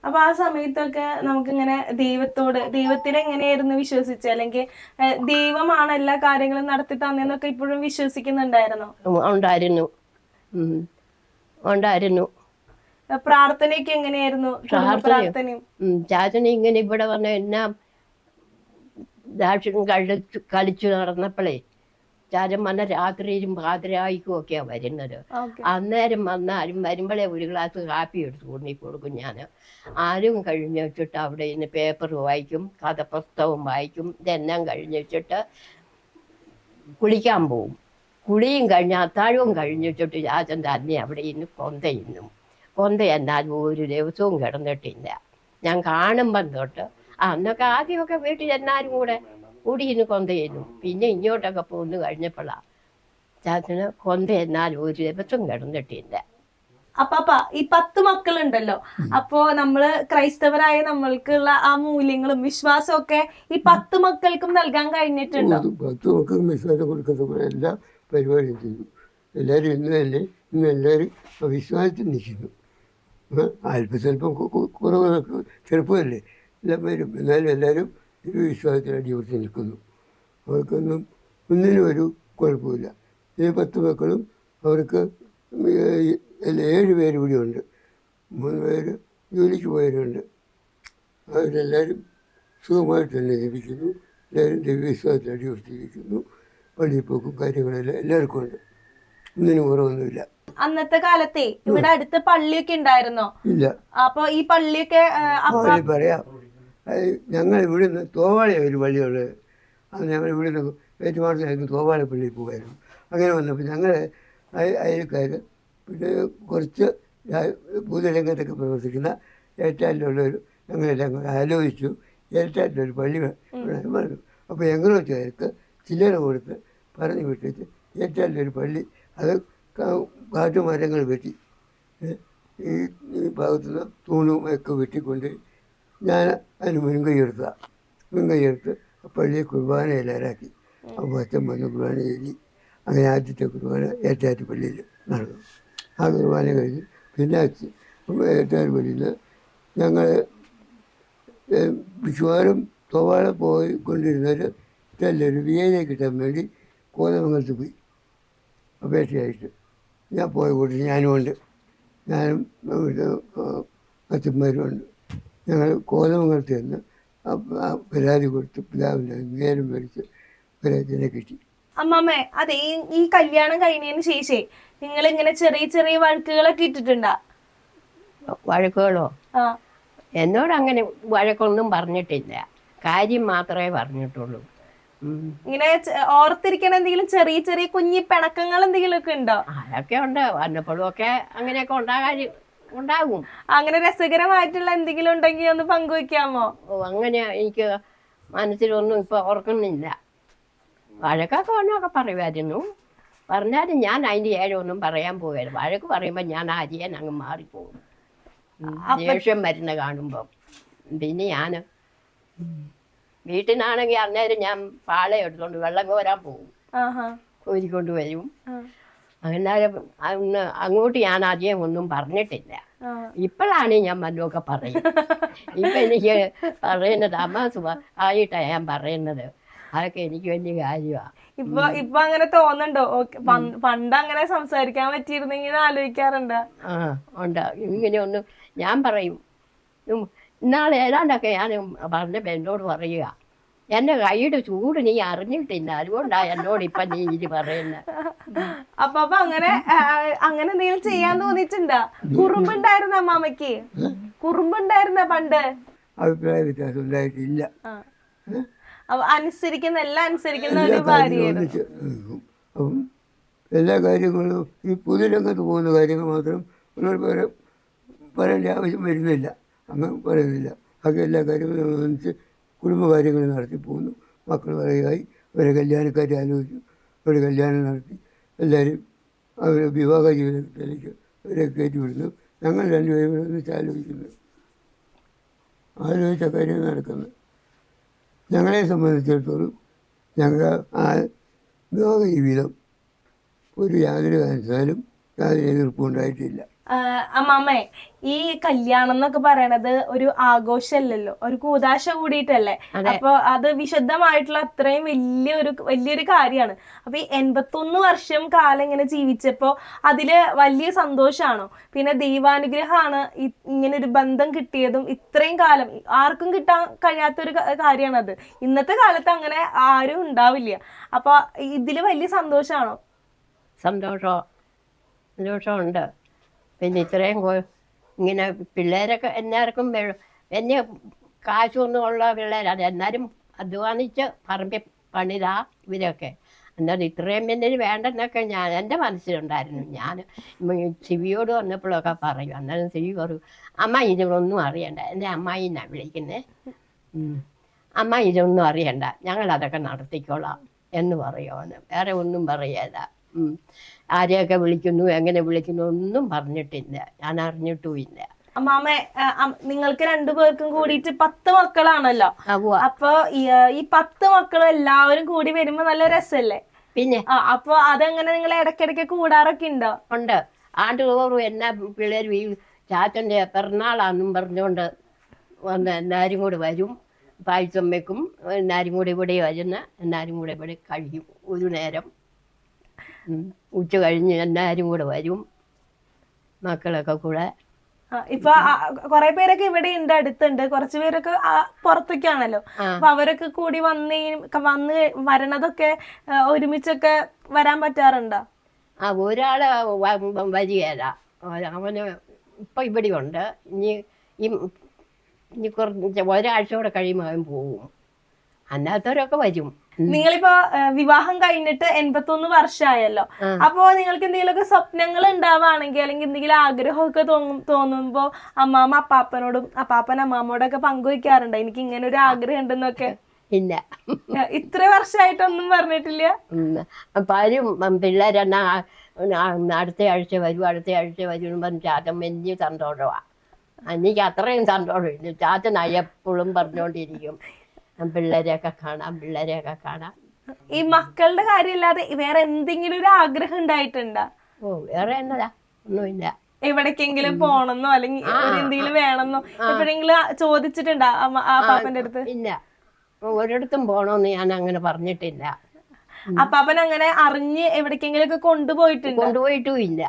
അപ്പൊ ആ സമയത്തൊക്കെ നമുക്കിങ്ങനെ ദൈവത്തിനെ എങ്ങനെയായിരുന്നു വിശ്വസിച്ചത്? അല്ലെങ്കിൽ ദൈവമാണ് എല്ലാ കാര്യങ്ങളും നടത്തി തന്നെന്നൊക്കെ ഇപ്പോഴും വിശ്വസിക്കുന്നുണ്ടായിരുന്നോ? ഉണ്ടായിരുന്നു. പ്രാർത്ഥനയൊക്കെ എങ്ങനെയായിരുന്നു? പ്രാർത്ഥനയും ചാച്ചന് ഇങ്ങനെ ഇവിടെ വന്ന എന്നാ ദാക്ഷിണ്യം കളിച്ചു നടന്നപ്പോഴേ ചാച്ചൻ വന്ന രാത്രിയിലും പാതിരായിക്കും ഒക്കെയാണ് വരുന്നത്. അന്നേരം വന്നാലും വരുമ്പോഴേ ഒരു ഗ്ലാസ് കാപ്പി എടുത്ത് കൊണ്ടു കൊടുക്കും ഞാൻ. ആരും കഴിഞ്ഞ് വെച്ചിട്ട് അവിടെ ഇന്ന് പേപ്പർ വായിക്കും, കഥപുസ്തകം വായിക്കും. ഇതെല്ലാം കഴിഞ്ഞ് വെച്ചിട്ട് കുളിക്കാൻ പോവും. കുളിയും കഴിഞ്ഞ് അത്താഴവും കഴിഞ്ഞ് വെച്ചിട്ട് ചാച്ചൻ തന്നെ അവിടെ ഇന്ന് കൊന്ത എന്നാലും ഒരു ദിവസവും കിടന്നിട്ടില്ല. ഞാൻ കാണുമ്പം തൊട്ട് അന്നൊക്കെ ആദ്യമൊക്കെ വീട്ടിൽ എന്നാലും കൂടി ഇന്ന് കൊന്ത ചെയ്യുന്നു. പിന്നെ ഇങ്ങോട്ടൊക്കെ പോന്നു കഴിഞ്ഞപ്പോഴാണ് ചാച്ചന് കൊന്ത എന്നാലും ഒരു ദിവസം കിടന്നിട്ടില്ല. അപ്പാപ്പ ഈ 10 മക്കളുണ്ടല്ലോ, അപ്പോ നമ്മള് ക്രൈസ്തവരായ നമ്മൾക്കുള്ള ആ മൂല്യങ്ങളും വിശ്വാസവും ഒക്കെ ഈ 10 മക്കൾക്കും നൽകാൻ കഴിഞ്ഞിട്ടുണ്ടോ? 10 മക്കൾക്കും വിശ്വാസം കൊടുക്കുന്ന എല്ലാ പരിപാടിയും ചെയ്തു. എല്ലാവരും ഇന്ന് എല്ലാവരും വിശ്വാസത്തിൽ നിൽക്കുന്നു. അല്പം സ്വല്പം കുറവുകൾക്ക് ചെറുപ്പമല്ലേ എല്ലാം വരും. എന്നാലും എല്ലാവരും ഒരു വിശ്വാസത്തിൽ അടിയുറച്ച് നിൽക്കുന്നു. അവർക്കൊന്നും ഒന്നിനും ഒരു കുഴപ്പമില്ല. ഈ 10 മക്കളും അവർക്ക് 7 പേര് ഇവിടെ ഉണ്ട്. 3 പേര് ജോലിക്ക് പോയവരുണ്ട്. അവരെല്ലാവരും സുഖമായിട്ട് തന്നെ ജീവിക്കുന്നു. എല്ലാവരും ദൈവവിശ്വാസത്തിൽ അടിയുറച്ചിരിക്കുന്നു. പള്ളിയിൽ പോക്കും കാര്യങ്ങളെല്ലാം എല്ലാവർക്കും ഉണ്ട്. ഒന്നിനും കുറവൊന്നുമില്ല. അന്നത്തെ കാലത്തെ ഇവിടെ അടുത്ത് പള്ളിയൊക്കെ ഉണ്ടായിരുന്നോ? ഇല്ല. അപ്പൊ ഈ പള്ളിയൊക്കെ പറയാം. ഞങ്ങൾ ഇവിടുന്ന് തോവാള ഒരു പള്ളിയുള്ളത്. അത് ഞങ്ങൾ ഇവിടുന്ന് ഏറ്റുമാനത്തിലായിരുന്നു തോവാള പള്ളിയിൽ പോകുമായിരുന്നു. അങ്ങനെ വന്നപ്പോൾ ഞങ്ങൾ അയൽക്കാർ പിന്നെ കുറച്ച് പൊതുരംഗത്തൊക്കെ പ്രവർത്തിക്കുന്ന ഏറ്റാറ്റിലുള്ളൊരു ഞങ്ങളെല്ലാം കൂടെ ആലോചിച്ചു ഏറ്റാറ്റിലൊരു പള്ളി പറഞ്ഞു. അപ്പോൾ എങ്ങനെയൊക്കെ ചില്ലറ കൊടുത്ത് പറഞ്ഞു വിട്ടിട്ട് ഏറ്റാറ്റിലൊരു പള്ളി അത് കാട്ടുമരങ്ങൾ വെട്ടി ഈ ഭാഗത്തുനിന്ന് തൂണും ഒക്കെ വെട്ടിക്കൊണ്ട് ഞാൻ അതിന് മുൻകൈയെടുത്ത് പള്ളിയെ കുർബാന എല്ലാവരാക്കി. അപ്പോൾ അച്ഛൻ വന്ന് കുർബാന എഴുതി. അങ്ങനെ ആദ്യത്തെ കുർബാന ഏറ്റാറ്റ് പള്ളിയിൽ നടന്നു. ആ കുർബാന കഴിഞ്ഞ് പിന്നെ ഏറ്റാറ്റ് പള്ളിയിൽ നിന്ന് ഞങ്ങൾ മിക്കവാറും തോവാള പോയിക്കൊണ്ടിരുന്നവർ എല്ലാവരും വിയനെ കിട്ടാൻ വേണ്ടി കോതമംഗലത്ത് പോയി അപേക്ഷയായിട്ട്. ഞാൻ പോയ കൂട്ടി ഞാനും അച്ഛന്മാരും ഉണ്ട്. ഞങ്ങൾ കോതമംഗലത്ത് ചെന്ന് പരാതി കൊടുത്ത് പിതാവിൻ്റെ നേരം മേടിച്ച് പരാതിനെ കിട്ടി. അമ്മമ്മേ, അതെ, ഈ കല്യാണം കഴിഞ്ഞതിന് ശേഷേ നിങ്ങൾ ഇങ്ങനെ ചെറിയ ചെറിയ വഴക്കുകളൊക്കെ ഇട്ടിട്ടുണ്ടാ? വഴക്കുകളോ? എന്നോട് അങ്ങനെ വഴക്കൊന്നും പറഞ്ഞിട്ടില്ല. കാര്യം മാത്രമേ പറഞ്ഞിട്ടുള്ളൂ. ഇങ്ങനെ ഓർത്തിരിക്കണ എന്തെങ്കിലും ചെറിയ ചെറിയ കുഞ്ഞി പിണക്കങ്ങൾ എന്തെങ്കിലും ഒക്കെ ഉണ്ടോ? അതൊക്കെ ഉണ്ട്. വന്നപ്പോഴും ഒക്കെ അങ്ങനെയൊക്കെ ഉണ്ടാകും. അങ്ങനെ രസകരമായിട്ടുള്ള എന്തെങ്കിലും ഉണ്ടെങ്കിൽ ഒന്ന് പങ്കുവെക്കാമോ? അങ്ങനെ എനിക്ക് മനസ്സിലൊന്നും ഇപ്പൊ ഓർക്കുന്നില്ല. വഴക്കൊക്കെ വന്നൊക്കെ പറയുമായിരുന്നു. പറഞ്ഞാലും ഞാൻ അതിൻ്റെ ഏഴൊന്നും പറയാൻ പോയായിരുന്നു. വഴക്ക് പറയുമ്പോൾ ഞാൻ അരിയാൻ അങ്ങ് മാറിപ്പോകും, ദേഷ്യം വരുന്ന കാണുമ്പോൾ. പിന്നെ ഞാൻ വീട്ടിനാണെങ്കിൽ അന്നേരം ഞാൻ പാള എടുത്തോണ്ട് വെള്ളം കോരാൻ പോകും, കോരിക്കൊണ്ട് വരും. അന്നേരം അങ്ങോട്ട് ഞാൻ അധികം ഒന്നും പറഞ്ഞിട്ടില്ല. ഇപ്പോഴാണ് ഞാൻ വല്ലതൊക്കെ പറയും. ഇപ്പം എനിക്ക് പറയുന്നത് ആയിട്ടാണ് ഞാൻ പറയുന്നത്. അതൊക്കെ എനിക്ക് വലിയ കാര്യമാണ്. ഇപ്പൊ അങ്ങനെ തോന്നുന്നുണ്ടോ? പണ്ട് അങ്ങനെ സംസാരിക്കാൻ പറ്റിയിരുന്നെങ്കിൽ ആലോചിക്കാറുണ്ട്. ഉണ്ട്. ഇങ്ങനെ ഒന്നും ഞാൻ പറയും. ഇന്നാൾ ഏതാണ്ടൊക്കെ ഞാൻ പറഞ്ഞപ്പോൾ എന്നോട് പറയുക, എന്റെ കൈയുടെ ചൂട് നീ അറിഞ്ഞിട്ടില്ല, അതുകൊണ്ടാണ് എന്നോട് ഇപ്പൊ നീ ഇത് പറയുന്നത്. അപ്പൊ അങ്ങനെ എന്തെങ്കിലും ചെയ്യാൻ തോന്നിട്ടുണ്ടാ? കുറുമ്പുണ്ടായിരുന്ന അമ്മാമ്മക്ക്? കുറുമ്പുണ്ടായിരുന്ന പണ്ട്? അഭിപ്രായ വ്യത്യാസം ഉണ്ടായിട്ടില്ല. എല്ലാം അനുസരിക്കുന്ന ഒരു ഭാര്യയായിരുന്നു. അപ്പം എല്ലാ കാര്യങ്ങളും ഈ പൊതുരംഗത്ത് പോകുന്ന കാര്യങ്ങൾ മാത്രം പറയേണ്ട ആവശ്യം വരുന്നില്ല. അങ്ങ് പറയുന്നില്ല. അത് എല്ലാ കാര്യങ്ങളും ഒന്നിച്ച് കുടുംബകാര്യങ്ങൾ നടത്തി പോകുന്നു. മക്കൾ പറയുകയായി, അവരെ കല്യാണക്കാരെ ആലോചിച്ചു, അവരെ കല്യാണം നടത്തി എല്ലാവരും അവരെ വിവാഹ ജീവിതത്തിലേക്ക് അവരെ കയറ്റിവിടുന്നു. ഞങ്ങൾ രണ്ടുപേരും കൂടെ ഒന്നിച്ച് ആലോചിച്ച കാര്യം നടക്കുന്നത്. ഞങ്ങളെ സംബന്ധിച്ചിടത്തോളം ഞങ്ങളുടെ ആ വിവാഹ ജീവിതം യാതൊരു കാരണത്താലും യാതൊരു എതിർപ്പും ഉണ്ടായിട്ടില്ല. അമ്മാമ്മേ, ഈ കല്യാണം എന്നൊക്കെ പറയണത് ഒരു ആഘോഷമല്ലല്ലോ, ഒരു കൂതാശ കൂടിയിട്ടല്ലേ. അപ്പൊ അത് വിശുദ്ധമായിട്ടുള്ള അത്രയും വലിയൊരു കാര്യമാണ്. അപ്പൊ ഈ 81 വർഷം കാലം ഇങ്ങനെ ജീവിച്ചപ്പോ അതില് വലിയ സന്തോഷാണോ? പിന്നെ ദൈവാനുഗ്രഹമാണ് ഇങ്ങനെ ഒരു ബന്ധം കിട്ടിയതും. ഇത്രയും കാലം ആർക്കും കിട്ടാൻ കഴിയാത്തൊരു കാര്യമാണത്. ഇന്നത്തെ കാലത്ത് അങ്ങനെ ആരും ഉണ്ടാവില്ല. അപ്പൊ ഇതില് വലിയ സന്തോഷാണോ? സന്തോഷമുണ്ട്. പിന്നെ ഇത്രയും ഇങ്ങനെ പിള്ളേരൊക്കെ എല്ലാവർക്കും വലിയ കാശൊന്നും ഉള്ള പിള്ളേരാണ്. എന്നാലും അധ്വാനിച്ച് പറമ്പിൽ പണിതാ ഇവരൊക്കെ. എന്നാൽ ഇത്രയും പിന്നെ വേണ്ടെന്നൊക്കെ എൻ്റെ മനസ്സിലുണ്ടായിരുന്നു. ഞാൻ ശിവിയോട് വന്നപ്പോഴൊക്കെ പറയും. എന്നാലും ശിവി പറയും, അമ്മ ഇതിനൊന്നും അറിയണ്ട, എൻ്റെ അമ്മായിന്നാണ് വിളിക്കുന്നത്, അമ്മ ഇതൊന്നും അറിയണ്ട, ഞങ്ങളതൊക്കെ നടത്തിക്കോളാം എന്ന് പറയുമെന്ന്. വേറെ ഒന്നും പറയല്ല. ആരെയൊക്കെ വിളിക്കുന്നു, എങ്ങനെ വിളിക്കുന്നു ഒന്നും പറഞ്ഞിട്ടില്ല, ഞാൻ അറിഞ്ഞിട്ടുമില്ല. അമ്മാമ്മ, നിങ്ങൾക്ക് രണ്ടുപേർക്കും കൂടിയിട്ട് 10 മക്കളാണല്ലോ. അപ്പൊ ഈ 10 മക്കളും എല്ലാവരും കൂടി വരുമ്പോ നല്ല രസല്ലേ? പിന്നെ അപ്പൊ അതെങ്ങനെ നിങ്ങൾ ഇടയ്ക്കിടയ്ക്ക് കൂടാറൊക്കെ ഉണ്ടോ? ഉണ്ട്. ആണ്ട് തോറും എന്നാ പിള്ളേർ ചാച്ചൻ്റെ പിറന്നാളാന്നും പറഞ്ഞുകൊണ്ട് വന്ന് എല്ലാവരും കൂടെ വരും, പായസം വെക്കും, എല്ലാവരും കൂടെ ഇവിടെ വരുന്ന, എല്ലാവരും കൂടെ ഇവിടെ കഴിയും ഒരു നേരം. ഉച്ച കഴിഞ്ഞ് എല്ലാവരും കൂടെ വരും, മക്കളൊക്കെ കൂടെ. ഇപ്പൊ കൊറേ പേരൊക്കെ ഇവിടെ ഉണ്ട്, അടുത്തുണ്ട്, കുറച്ചു പേരൊക്കെ പുറത്തൊക്കെയാണല്ലോ. അപ്പൊ അവരൊക്കെ കൂടി വന്ന് വരണതൊക്കെ ഒരുമിച്ചൊക്കെ വരാൻ പറ്റാറുണ്ടോ? ഒരാള് വരികയല്ല, അവന് ഇപ്പൊ ഇവിടെ ഉണ്ട്. ഇനി കുറച്ച് ഒരാഴ്ച കൂടെ കഴിയുമ്പോൾ അവൻ പോകും. അല്ലാത്തവരൊക്കെ വരും. നിങ്ങളിപ്പോ വിവാഹം കഴിഞ്ഞിട്ട് 81 വർഷമായല്ലോ. അപ്പോ നിങ്ങൾക്ക് എന്തെങ്കിലുമൊക്കെ സ്വപ്നങ്ങൾ ഉണ്ടാവുകയാണെങ്കിൽ, അല്ലെങ്കിൽ എന്തെങ്കിലും ആഗ്രഹമൊക്കെ തോന്നുമ്പോ അപ്പാപ്പനോടും അപ്പാപ്പൻ അമ്മാമ്മോടൊക്കെ പങ്കുവെക്കാറുണ്ടോ? എനിക്ക് ഇങ്ങനെ ഒരു ആഗ്രഹം ഉണ്ടെന്നൊക്കെ. ഇല്ല, ഇത്ര വർഷമായിട്ടൊന്നും പറഞ്ഞിട്ടില്ല. വരും പിള്ളേരെന്നാ അടുത്ത ആഴ്ച വരും, അടുത്ത ആഴ്ച വരും പറഞ്ഞ് ചാച്ചൻ വലിയ സന്തോഷമാണ്. എനിക്ക് അത്രയും സന്തോഷമില്ല. ചാച്ചൻ എപ്പോഴും പറഞ്ഞുകൊണ്ടിരിക്കും പിള്ളേരെയൊക്കെ കാണാം, പിള്ളേരെയൊക്കെ കാണാം. ഈ മക്കളുടെ കാര്യമില്ലാതെ വേറെ എന്തെങ്കിലും ഒരു ആഗ്രഹം ഉണ്ടായിട്ടുണ്ടോ? വേറെ എന്നതാ, ഒന്നുമില്ല. എവിടേക്കെങ്കിലും പോണെന്നോ അല്ലെങ്കിൽ എന്തെങ്കിലും വേണമെന്നോ എപ്പോഴെങ്കിലും ചോദിച്ചിട്ടുണ്ടോ അപ്പാപ്പന്റെ അടുത്ത്? ഇല്ല, ഒരിടത്തും പോണോന്ന് ഞാൻ അങ്ങനെ പറഞ്ഞിട്ടില്ല. അപ്പാപ്പൻ അങ്ങനെ അറിഞ്ഞ് എവിടേക്കെങ്കിലും ഒക്കെ കൊണ്ടുപോയിട്ടും ഇല്ല, കൊണ്ടുപോയിട്ടും ഇല്ല.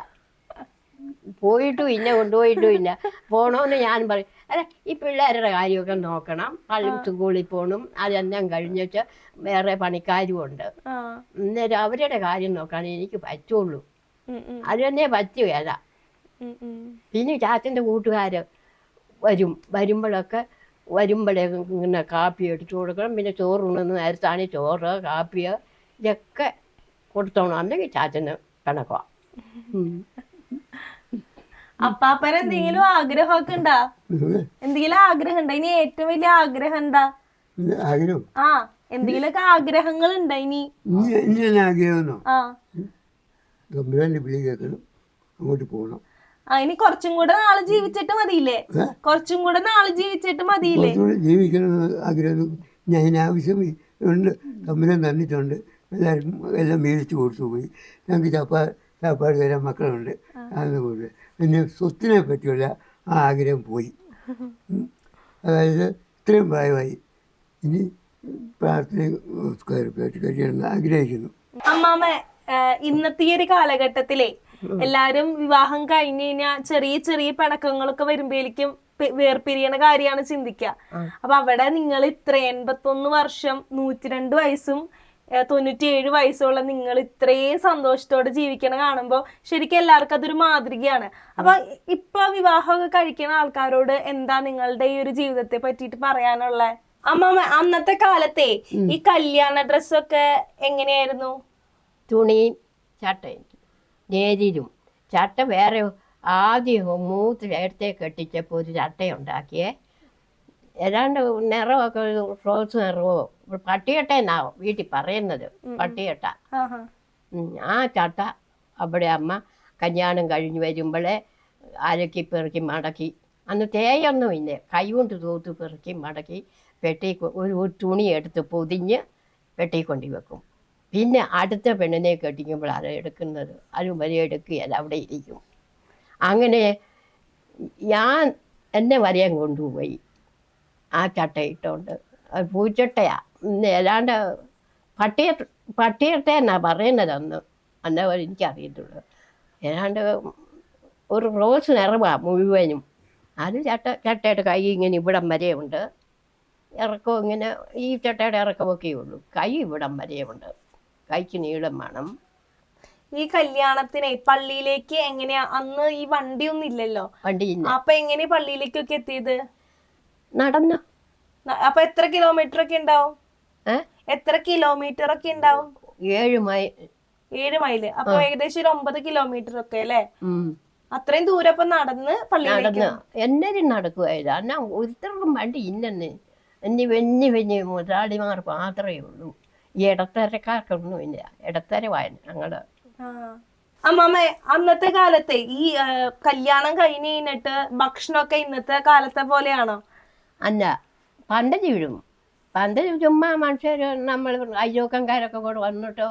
പോണോന്ന് ഞാൻ പറയും, അല്ല ഈ പിള്ളേരുടെ കാര്യമൊക്കെ നോക്കണം, പള്ളി സ്കൂളിൽ പോകണം, അതെല്ലാം കഴിഞ്ഞിട്ട് വേറെ പണിക്കാരും ഉണ്ട്. അന്നേരം അവരുടെ കാര്യം നോക്കാൻ എനിക്ക് പറ്റുള്ളൂ, അത് തന്നെ പറ്റുകയല്ല. പിന്നെ ചാച്ചൻ്റെ കൂട്ടുകാർ വരുമ്പോഴേ ഇങ്ങനെ കാപ്പി എടുത്തു കൊടുക്കണം. പിന്നെ ചോറ് ഉണ്ടെന്ന് നേരത്താണ് ചോറ്, കാപ്പി ഇതൊക്കെ കൊടുത്തോണം. അല്ലെങ്കിൽ ചാച്ചന് കണക്കാ. അപ്പാപ്പന് എന്തെങ്കിലും ആഗ്രഹമൊക്കെ ഉണ്ടാ? എന്തെങ്കിലും ആഗ്രഹം ഉണ്ടാ? ഇനി ഏറ്റവും വലിയ ആഗ്രഹം എന്താ? എന്തെങ്കിലുമൊക്കെ ആഗ്രഹങ്ങൾ ഉണ്ടാ ഇനി? അങ്ങോട്ട് പോകണം. ഇനി കുറച്ചും കൂടെ നാള് ജീവിച്ചിട്ട് മതിയില്ലേ? കുറച്ചും കൂടെ നാള് ജീവിച്ചിട്ട് മതിയില്ലേ? ജീവിക്കണം ആഗ്രഹം ഞാൻ ആവശ്യം ഉണ്ട്. തമ്മിലും തന്നിട്ടുണ്ട്. എല്ലാവർക്കും എല്ലാം മേടിച്ചു കൊടുത്തു പോയി. ഞങ്ങൾക്ക് ചാപ്പാട് തരാൻ മക്കളുണ്ട്. അതുകൊണ്ട് പിന്നെ സ്വത്തിനെ പറ്റിയുള്ള ആ ആഗ്രഹം പോയി. അതായത് ഇത്രയും പ്രായമായി, ഇനി പ്രാർത്ഥന കഴിയണമെന്ന് ആഗ്രഹിക്കുന്നു. അമ്മാമ്മ, ഇന്നത്തെ ഈ ഒരു കാലഘട്ടത്തിലെ എല്ലാരും വിവാഹം കഴിഞ്ഞ് കഴിഞ്ഞാൽ ചെറിയ ചെറിയ പിണക്കങ്ങളൊക്കെ വരുമ്പോഴേക്കും വേർപിരിയണ കാര്യമാണ് ചിന്തിക്കുക. അപ്പൊ അവിടെ നിങ്ങൾ ഇത്ര 81 വർഷം 102 വയസ്സും 97 വയസ്സുള്ള നിങ്ങൾ ഇത്രയും സന്തോഷത്തോടെ ജീവിക്കണ കാണുമ്പോ ശരിക്കും എല്ലാവർക്കും അതൊരു മാതൃകയാണ്. അപ്പൊ ഇപ്പൊ വിവാഹമൊക്കെ കഴിക്കുന്ന ആൾക്കാരോട് എന്താ നിങ്ങളുടെ ഈ ഒരു ജീവിതത്തെ പറ്റിയിട്ട് പറയാനുള്ളത്? അമ്മാമ്മ, അന്നത്തെ കാലത്തെ ഈ കല്യാണ ഡ്രസ്സൊക്കെ എങ്ങനെയായിരുന്നു? തുണിയും ചട്ടയും നേരിലും ചട്ട വേറെ. ആദ്യം മൂത്ത് നേരത്തെ കെട്ടിച്ചപ്പോൾ ഒരു ചട്ടയുണ്ടാക്കിയേ, ഏതാണ്ട് നിറമൊക്കെ റോസ് നിറവോ പട്ടിയട്ട എന്നാവും വീട്ടിൽ പറയുന്നത്, പട്ടിയട്ട. ആ ചട്ട അവിടെ അമ്മ കല്യാണം കഴിഞ്ഞ് വരുമ്പോഴേ അലക്കി പെറുക്കി മടക്കി, അന്ന് തേയൊന്നുമില്ല, കൈ കൊണ്ട് തൂത്ത് പെറുക്കി മടക്കി ഒരു തുണി എടുത്ത് പൊതിഞ്ഞ് പെട്ടിക്കൊണ്ടി വെക്കും. പിന്നെ അടുത്ത പെണ്ണിനെ കെട്ടിക്കുമ്പോൾ അത് എടുക്കുന്നത്, അത് വരെ എടുക്കുകയല്ല, അവിടെ ഇരിക്കും. അങ്ങനെ ഞാൻ എന്നെ വരെയും കൊണ്ടുപോയി ആ ചട്ടയിട്ടുകൊണ്ട്. അത് പൂച്ചട്ടയാ, ഏതാണ്ട് പട്ടിയട്ട എന്നാ പറയുന്നത് അന്ന്. അന്നേ എനിക്കറിയത്തുള്ളൂ. ഏതാണ്ട് ഒരു റോസ് നിറവാണ് മുഴുവനും. അത് ചട്ടയുടെ കൈ ഇങ്ങനെ ഇവിടം വരെയുണ്ട്, ഇറക്കം ഇങ്ങനെ ഈ ചട്ടയുടെ ഇറക്കമൊക്കെ ഉള്ളൂ. കൈ ഇവിടം വരെയുണ്ട്, കൈക്ക് നീളം വേണം. ഈ കല്യാണത്തിനെ പള്ളിയിലേക്ക് എങ്ങനെയാ? അന്ന് ഈ വണ്ടിയൊന്നും ഇല്ലല്ലോ. വണ്ടിയില്ല. അപ്പൊ എങ്ങനെയാ പള്ളിയിലേക്കൊക്കെ എത്തിയത്? നടന്നു. അപ്പൊ എത്ര കിലോമീറ്റർ ഒക്കെ ഉണ്ടാവും? എത്ര കിലോമീറ്റർ ഒക്കെ ഉണ്ടാവും? 7 മൈൽ. 7 മൈല്. അപ്പൊ ഏകദേശം ഒരു 9 കിലോമീറ്റർ ഒക്കെ അല്ലേ? അത്രയും ദൂരം ഇപ്പൊ നടന്ന് പള്ളിയിലേക്ക് എല്ലാരും നടക്കുവായിരുന്നു. എന്നാ ഒരുത്തർക്കും വണ്ടി ഇല്ലെന്ന്. വലിയ മുതലാളിമാർ മാത്രമേ ഉള്ളൂ. ഈ ഇടത്തരക്കാർക്കൊന്നും ഇല്ല. ഇടത്തരമായിരുന്നു ഞങ്ങള്. അമ്മാമ്മ, അന്നത്തെ കാലത്തെ ഈ കല്യാണം കഴിഞ്ഞ് കഴിഞ്ഞിട്ട് ഭക്ഷണമൊക്കെ ഇന്നത്തെ കാലത്തെ പോലെയാണോ? അല്ല, പന്തല് വിടും. പന്തല് ചുമ്മാ മനുഷ്യർ നമ്മൾ അയ്യോക്കംകാരൊക്കെ കൂടെ വന്നിട്ട്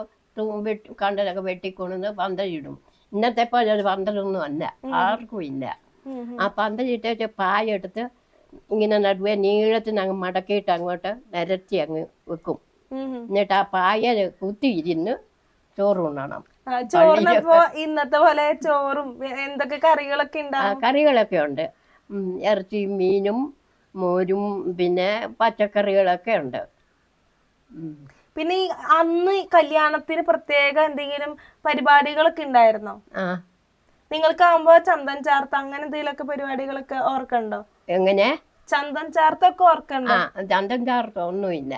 കണ്ടലൊക്കെ വെട്ടിക്കൊണ്ടുവന്ന് പന്തലിടും. ഇന്നത്തെ പോലെ ഒരു പന്തലൊന്നും അല്ല, ആർക്കും ഇല്ല. ആ പന്തലിട്ടേച്ച് പായ എടുത്ത് ഇങ്ങനെ നടുവേ നീളത്തിന് അങ്ങ് മടക്കിയിട്ട് അങ്ങോട്ട് നിരത്തി അങ്ങ് വെക്കും. എന്നിട്ട് ആ പായ കുത്തി ഇരുന്ന് ചോറ് ഉണ്ണണം. ചോറിനപ്പോ ഇന്നത്തെ പോലെ ചോറും എന്തൊക്കെ കറികളൊക്കെ ഉണ്ടാവും? കറികളൊക്കെ ഉണ്ട്. ഇറച്ചിയും മീനും മോരും പിന്നെ പച്ചക്കറികളൊക്കെ ഉണ്ട്. പിന്നെ ഈ അന്ന് കല്യാണത്തിന് പ്രത്യേക എന്തെങ്കിലും പരിപാടികളൊക്കെ ഉണ്ടായിരുന്നോ? നിങ്ങൾക്കാവുമ്പോ ചന്ദൻ ചാർത്ത് അങ്ങനെ എന്തെങ്കിലുമൊക്കെ പരിപാടികളൊക്കെ ഓർക്കണ്ടോ? എങ്ങനെ? ചന്ദൻ ചാർത്തൊക്കെ ഓർക്കണ്ടോ? ചന്ദൻ ചാർത്ത് ഒന്നുമില്ല.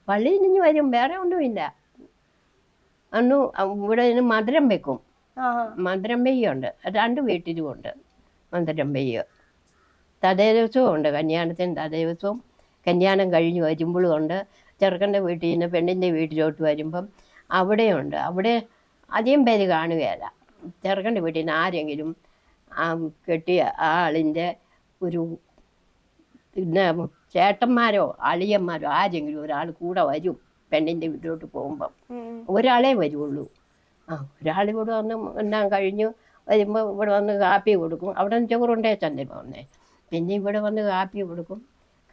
പള്ളിയിൽ നിന്ന് വരും, വേറെ ഒന്നുമില്ല. അന്ന് ഇവിടെ മധുരം വെക്കും. മധുരം പെയ്യുണ്ട്, 2 വീട്ടിലും ഉണ്ട് മധുരം പെയ്യ്. തലേ ദിവസവും ഉണ്ട്, കല്യാണത്തിന് തലേ ദിവസവും കല്യാണം കഴിഞ്ഞ് വരുമ്പോഴും ഉണ്ട്. ചെറുക്കൻ്റെ വീട്ടിൽ നിന്ന് പെണ്ണിൻ്റെ വീട്ടിലോട്ട് വരുമ്പം അവിടെയുണ്ട്. അവിടെ അധികം പേര് കാണുകയില്ല. ചെറുക്കൻ്റെ വീട്ടിൽ നിന്ന് ആരെങ്കിലും കെട്ടിയ ആളിൻ്റെ ഒരു പിന്നെ ചേട്ടന്മാരോ അളിയന്മാരോ ആരെങ്കിലും ഒരാൾ കൂടെ വരും. പെണ്ണിൻ്റെ വീട്ടിലോട്ട് പോകുമ്പം ഒരാളേ വരുള്ളൂ. ഒരാളിവിടെ വന്ന് എല്ലാം കഴിഞ്ഞ് വരുമ്പോൾ ഇവിടെ വന്ന് കാപ്പി കൊടുക്കും. അവിടെ നിന്ന് ചോറുണ്ടേ തന്നെ വന്നേ. പിന്നെ ഇവിടെ വന്ന് കാപ്പി കൊടുക്കും.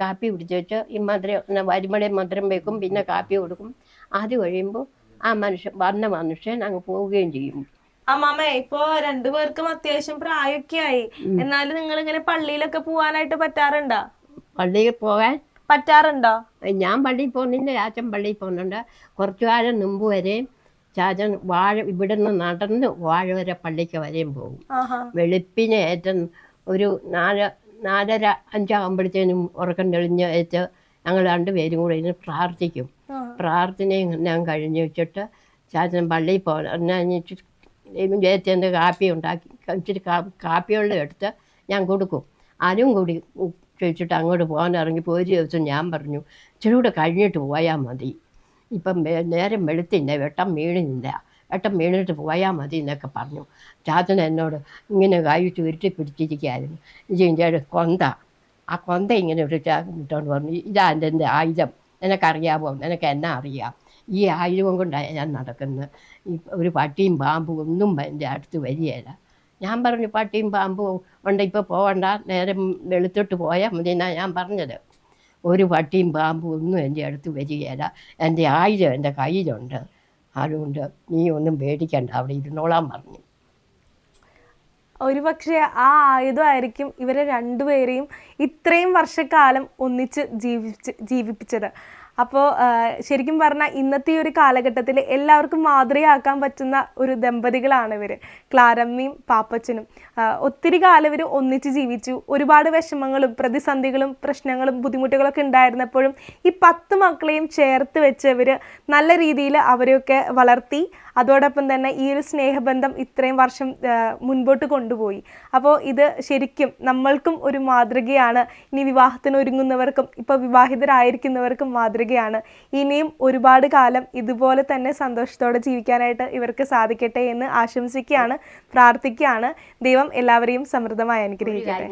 കാപ്പി പിടിച്ച് വെച്ച് ഈ മധുരം വരുമ്പളേ മധുരം വെക്കും, പിന്നെ കാപ്പി കൊടുക്കും. അത് കഴിയുമ്പോൾ ആ മനുഷ്യൻ അങ്ങ് പോവുകയും ചെയ്യും. അമ്മാമ്മേ, ഇപ്പൊ 2 പേർക്കും അത്യാവശ്യം പ്രായമൊക്കെ ആയി. എന്നാലും നിങ്ങൾ ഇങ്ങനെ പള്ളിയിലൊക്കെ പോവാനായിട്ട് പറ്റാറുണ്ടോ? പള്ളിയിൽ പോകാൻ പറ്റാറുണ്ടോ? ഞാൻ പള്ളിയിൽ പോകുന്നില്ല, ചാച്ചൻ പള്ളിയിൽ പോകുന്നുണ്ട്. കുറച്ചു കാലം മുമ്പ് വരെയും ചാച്ചൻ ഇവിടുന്ന് നടന്ന് വാഴ വരെ പള്ളിക്ക് വരെയും പോകും. വെളുപ്പിന് ഏറ്റവും ഒരു 4:30, 5 ആകുമ്പോഴത്തേനും ഉറക്കം തെളിഞ്ഞ് വെച്ച് ഞങ്ങൾ 2 പേരും കൂടെ ഇരുന്ന് പ്രാർത്ഥിക്കും. പ്രാർത്ഥനയും ഞാൻ കഴിഞ്ഞ് വെച്ചിട്ട് ചാച്ചൻ പള്ളിയിൽ പോകാൻ ചേച്ചൻ്റെ കാപ്പി ഉണ്ടാക്കി ഇച്ചിരി കാപ്പിവെള്ളം എടുത്ത് ഞാൻ കൊടുക്കും. അതും കൂടി ചോദിച്ചിട്ട് അങ്ങോട്ട് പോകാൻ ഇറങ്ങിപ്പോൾ ഒരു ദിവസം ഞാൻ പറഞ്ഞു, ഇച്ചിരി കൂടെ കഴിഞ്ഞിട്ട് പോയാൽ മതി, ഇപ്പം നേരം വെളുത്തില്ല, വെട്ടം വീണിട്ട് പോയാൽ മതി എന്നൊക്കെ പറഞ്ഞു. ചാച്ചൻ എന്നോട് ഇങ്ങനെ കൈ ചുരുട്ടി പിടിച്ചിരിക്കുകയായിരുന്നു. ഇതിൻ്റെ കൊന്ത, ആ കൊന്ത ഇങ്ങനെ ഒരു ഇട്ടുകൊണ്ട് പറഞ്ഞു, ഇതാ എൻ്റെ ആയുധം, നിനക്കറിയാമോ, നിനക്ക് എന്നാ അറിയാം, ഈ ആയുധം കൊണ്ടാണ് ഞാൻ നടക്കുന്നത്. ഒരു പട്ടിയും പാമ്പും ഒന്നും എൻ്റെ അടുത്ത് വരികയില്ല. ഞാൻ പറഞ്ഞു, പട്ടിയും പാമ്പും ഉണ്ട്, ഇപ്പോൾ പോകണ്ട, നേരം വെളുത്തിട്ട് പോയാൽ മതി എന്നാണ് ഞാൻ പറഞ്ഞത്. ഒരു പട്ടിയും പാമ്പും ഒന്നും എൻ്റെ അടുത്ത് വരികയില്ല, എൻ്റെ ആയുധം എൻ്റെ കയ്യിലുണ്ട്, അതുകൊണ്ട് നീ ഒന്നും പേടിക്കണ്ട, അവിടെ ഇരുന്നോളാൻ പറഞ്ഞു. ഒരു പക്ഷേ ആ ആയുധമായിരിക്കും ഇവരെ 2 പേരെയും ഇത്രയും വർഷക്കാലം ഒന്നിച്ച് ജീവിപ്പിച്ചത്. അപ്പോൾ ശരിക്കും പറഞ്ഞാൽ ഇന്നത്തെ ഈ ഒരു കാലഘട്ടത്തിൽ എല്ലാവർക്കും മാതൃകയാക്കാൻ പറ്റുന്ന ഒരു ദമ്പതികളാണ് ഇവർ, ക്ലാരമ്മയും പാപ്പച്ചനും. ഒത്തിരി കാലം ഇവർ ഒന്നിച്ച് ജീവിച്ചു. ഒരുപാട് വിഷമങ്ങളും പ്രതിസന്ധികളും പ്രശ്നങ്ങളും ബുദ്ധിമുട്ടുകളൊക്കെ ഉണ്ടായിരുന്നപ്പോഴും ഈ 10 മക്കളെയും ചേർത്ത് വെച്ച് ഇവർ നല്ല രീതിയിൽ അവരെയൊക്കെ വളർത്തി. അതോടൊപ്പം തന്നെ ഈ ഒരു സ്നേഹബന്ധം ഇത്രയും വർഷം മുൻപോട്ട് കൊണ്ടുപോയി. അപ്പോൾ ഇത് ശരിക്കും നമ്മൾക്കും ഒരു മാതൃകയാണ്. ഇനി വിവാഹത്തിന് ഒരുങ്ങുന്നവർക്കും ഇപ്പോൾ വിവാഹിതരായിരിക്കുന്നവർക്കും മാതൃകയാണ്. ഇനിയും ഒരുപാട് കാലം ഇതുപോലെ തന്നെ സന്തോഷത്തോടെ ജീവിക്കാനായിട്ട് ഇവർക്ക് സാധിക്കട്ടെ എന്ന് ആശംസിക്കുകയാണ്, പ്രാർത്ഥിക്കുകയാണ്. ദൈവം എല്ലാവരെയും സമൃദ്ധമായി അനുഗ്രഹിക്കട്ടെ.